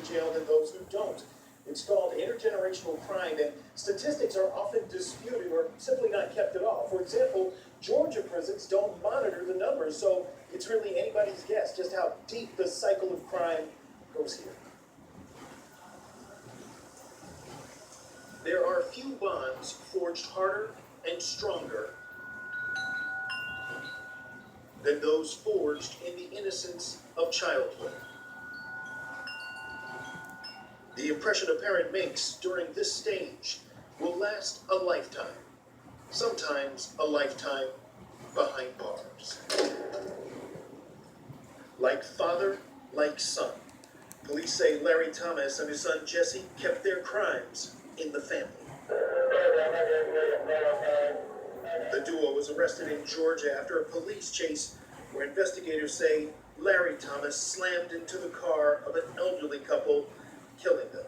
jail than those who don't. It's called intergenerational crime, and statistics are often disputed or simply not kept at all. For example, Georgia prisons don't monitor the numbers, so it's really anybody's guess just how deep the cycle of crime goes here. There are few bonds forged harder and stronger than those forged in the innocence of childhood. The impression a parent makes during this stage will last a lifetime, sometimes a lifetime behind bars. Like father, like son. Police say Larry Thomas and his son Jesse kept their crimes in the family. The duo was arrested in Georgia after a police chase where investigators say Larry Thomas slammed into the car of an elderly couple, killing them.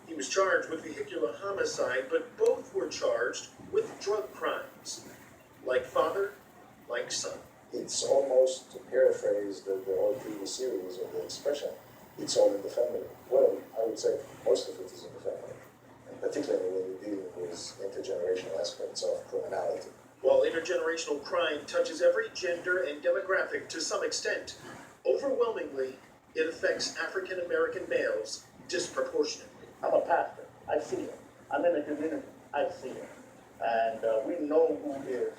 He was charged with vehicular homicide, but both were charged with drug crimes. Like father, like son. It's almost, to paraphrase the whole previous series of the expression, it's all in the family. Well, I would say most of it is in the family, and particularly when you're dealing with intergenerational aspects of criminality. While intergenerational crime touches every gender and demographic to some extent, overwhelmingly, it affects African American males disproportionately. I'm a pastor. I see it. I'm in the community. I see it. And we know who is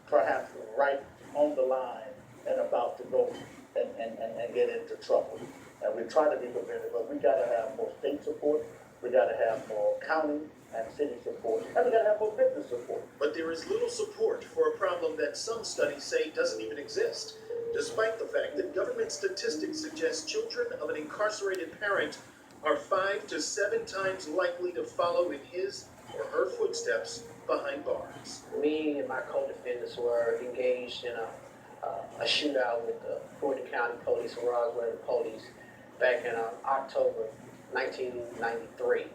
perhaps right on the line and about to go and get into trouble. And we try to be preventive, but we got to have more state support. We got to have more county and city support. And we got to have more business support. But there is little support for a problem that some studies say doesn't even exist, despite the fact that government statistics suggest children of an incarcerated parent are 5 to 7 times likely to follow in his or her footsteps behind bars. Me and my co-defendants were engaged in a shootout with the Fulton County Police and Roswell Police back in October 1993.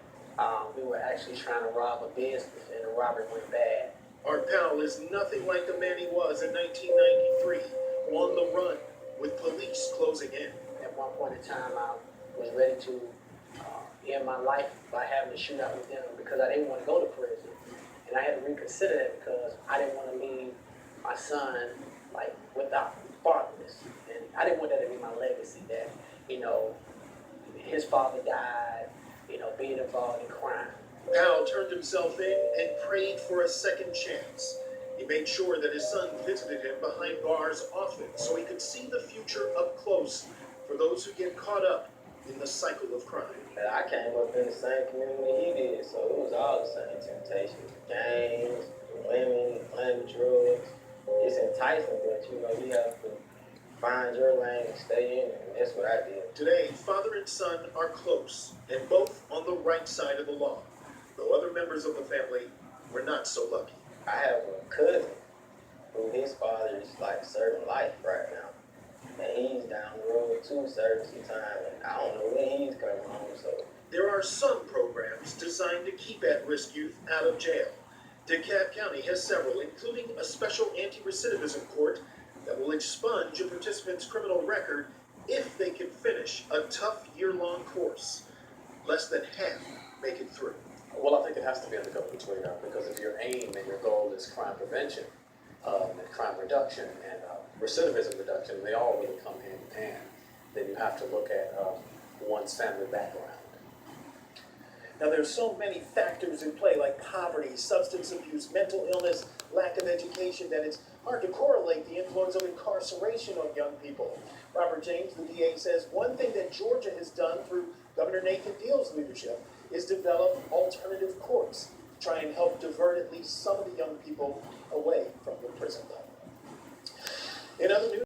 We were actually trying to rob a business, and the robbery went bad. Our pal is nothing like the man he was in 1993, on the run, with police closing in. At one point in time, I was ready to end my life by having to shoot out with them because I didn't want to go to prison. And I had to reconsider that because I didn't want to leave my son like without fatherless. And I didn't want that to be my legacy, that, you know, his father died, you know, being involved in crime. Pal turned himself in and prayed for a second chance. He made sure that his son visited him behind bars often so he could see the future up close for those who get caught up in the cycle of crime. I came up in the same community he did, so it was all the same temptations. Gangs, women, playing with drugs. It's enticing, but you know, you have to find your lane and stay in it, and that's what I did. Today, father and son are close, and both on the right side of the law, though other members of the family were not so lucky. I have a cousin who his father is like serving life right now. And he's down the road too, serving some time, and I don't know when he's coming home, so. There are some programs designed to keep at-risk youth out of jail. DeKalb County has several, including a special anti-recidivism court that will expunge a participant's criminal record if they can finish a tough year-long course. Less than half make it through. Well, I think it has to be a go-between, because if your aim and your goal is crime prevention, and crime reduction, and recidivism reduction, they all really come hand in hand. Then you have to look at one's family background. Now, there's so many factors in play, like poverty, substance abuse, mental illness, lack of education, that it's hard to correlate the influence of incarceration on young people. Robert James, the DA, says one thing that Georgia has done through Governor Nathan Deal's leadership is develop alternative courts to try and help divert at least some of the young people away from the prison level. In other news,